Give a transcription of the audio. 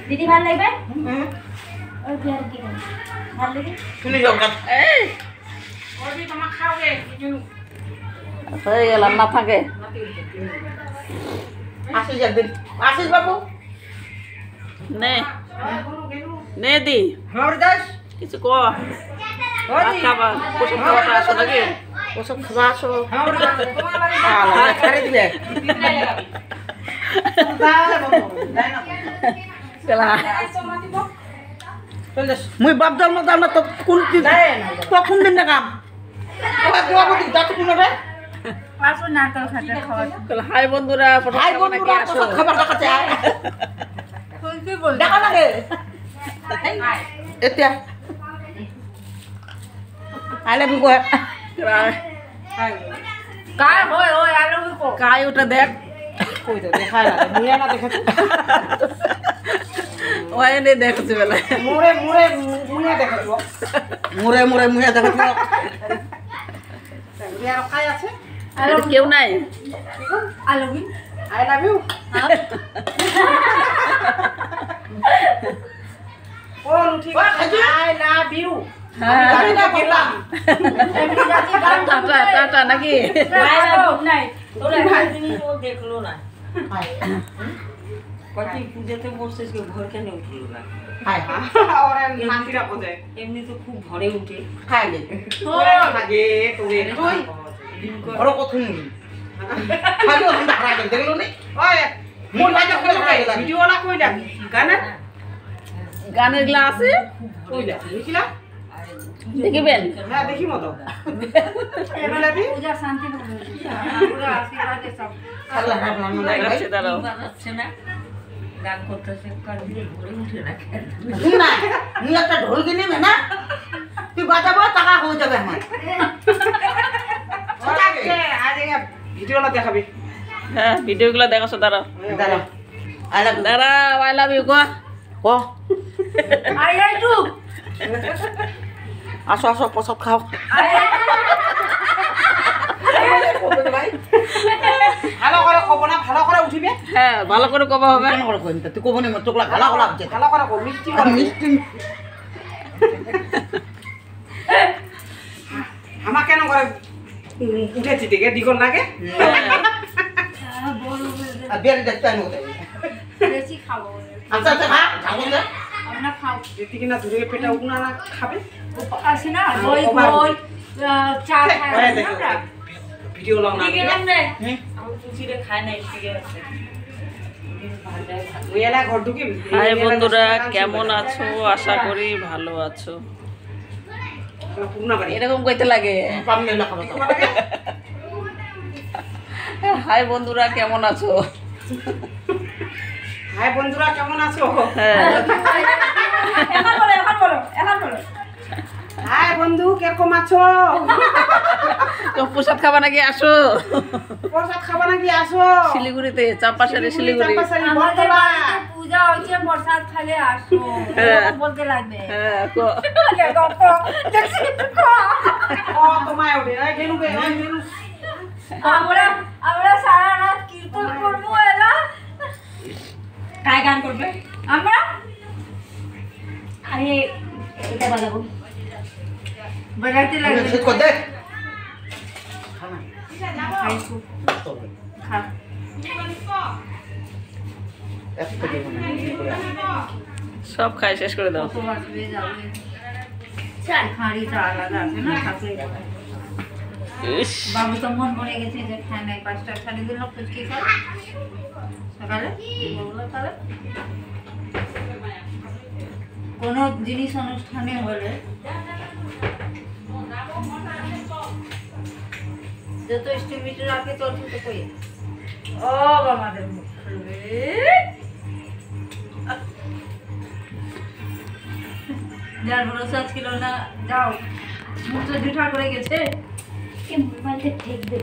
দিদি ভালো লাগবে ওই বিয়ার কি ভালো লাগে শুনি যাও কাট এই ওই তোমার খাওগে কিছু হয়ে গেল না থাকে আসিস একদিন আসিস বাবু নে নে দি হরদাস কিছু কো খাবা ওসব খাওয়াটা আসো নাকি ওসব খাবা আসো ছাড়ে দিবে মুই বাপ দাম না তো কোন দিন তো কোন দিন না কাম আসো নারকেল খাটা খাওয়া হাই বন্ধুরা হাই বন্ধুরা আসো খাবার দেখাতে আয় কইতে বল দেখা লাগে এতিয়া আই লাভ ইউ কো কাই হয় ওই আলো কো কাই ওটা দেখ কই তো দেখা না মুড়ে না দেখাতে ওই নে দেখছে বেলা মুড়ে মুড়ে মুড়ে দেখাতো মুরে মুরে মুহে দেখাছে ইয়ার খাই আছে এটা কেউ নাই আলো কি আই লাভ ইউ ও ঠিক আছে আই লাভ ইউ আমি না বললাম এমনি যাচ্ছি গান টাটা টাটা নাকি বাই গুড নাইট তোরা একদিনই ও দেখলো না কটি পূজাতে বসছিস কেউ ঘর কেন উঠলো না হাই ওরে নাতিরা বোঝে এমনি তো খুব ঘরে উঠে খাই লে তোরে লাগে তোরে তুই বড় কথা নি খালি ওখানে দাঁড়া গেল দেখলো নি ওই মোর বাজা করে দাঁড়া গেল ভিডিওলা কইলা গানা গানের গ্লা আছে কইলা দেখিলা দেখিবেন হ্যাঁ দেখি মতো এবারে পূজা শান্তি হবে পুরো আশীর্বাদ সব আল্লাহ রাখলাম দেখাচ্ছে দাঁড়াও বাজাচ্ছে না গান করতেছে কার ভিড়ে ঘরে উঠে না কেন না নি একটা ঢোল কিনে না তুই বাজাবো টাকা হয়ে যাবে আমার ওকে আজ ভিডিওলা দেখাবি হ্যাঁ ভিডিওগুলো দেখাছো দাঁড়াও দাঁড়া আই লাভ দাঁড়াও আই লাভ ইউ কো কো আই আই টু আসো আসো প্রসাদ খাও ভালো করে কব না ভালো করে উঠিবে হ্যাঁ ভালো করে কবা হবে কেন করে কইন তুই কব নি চোখলা ভালো করে লাগছে ভালো করে কব মিষ্টি করে মিষ্টি আমা কেন করে উঠেছি দেখে দিগল লাগে আর বেরে দেখতে আনো বেশি খাবো আচ্ছা আচ্ছা খা খাবো না আমরা খাও যেতে কিনা দূরে পেটা উগনা না খাবে আসে না দই দই চা খাই আমরা ভিডিও লাও না গেলাম রে আমি পুচিরে খাই না ঠিক আছে ওই এলা ঘর ঢুকি হাই বন্ধুরা কেমন আছো আশা করি ভালো আছো পুরনা বাড়ি এরকম কইতে লাগে পামনে না খাবো হাই বন্ধুরা কেমন আছো হাই বন্ধুরা কেমন আছো হ্যাঁ এখন বলো এখন বলো এখন বলো হাই বন্ধু কিরকম আছো তো প্রসাদ খাবা নাকি আসো প্রসাদ খাবা নাকি আসো শিলিগুড়িতে চাপাসারে শিলিগুড়ি চাপাসারি আমাদের বটতলা বাড়িতে পূজা হচ্ছে প্রসাদ খালে আসো বলতে লাগবে হ্যাঁ কো ও তোমায় ওঠে এই গেলু গে এই গেলু আমরা আমরা সারা রাত কীর্তন করবো এলা কায় গান করবে আমরা আরে এটা বাজাবো বাজাতে লাগবে ঠিক করে দে খাইছো খা একটা দেব না সব খাই শেষ করে দাও কত বাজবে যাবে খাড়িটা আলাদা আছে না ঠাকুরের ইস বাবু তো মন পড়ে গেছে যে খায় নাই 5টা শাড়ি দিল ফুচকি খায় সকালে বললো তাহলে কোনো জিনিস অনুষ্ঠানে হলে যত স্টিমিটার রাখে তোর তো কই ও বাবাদের মুখ যার ভরসা ছিল না যাও মুখ তো জুঠা করে গেছে মোবাইলটা ঠিক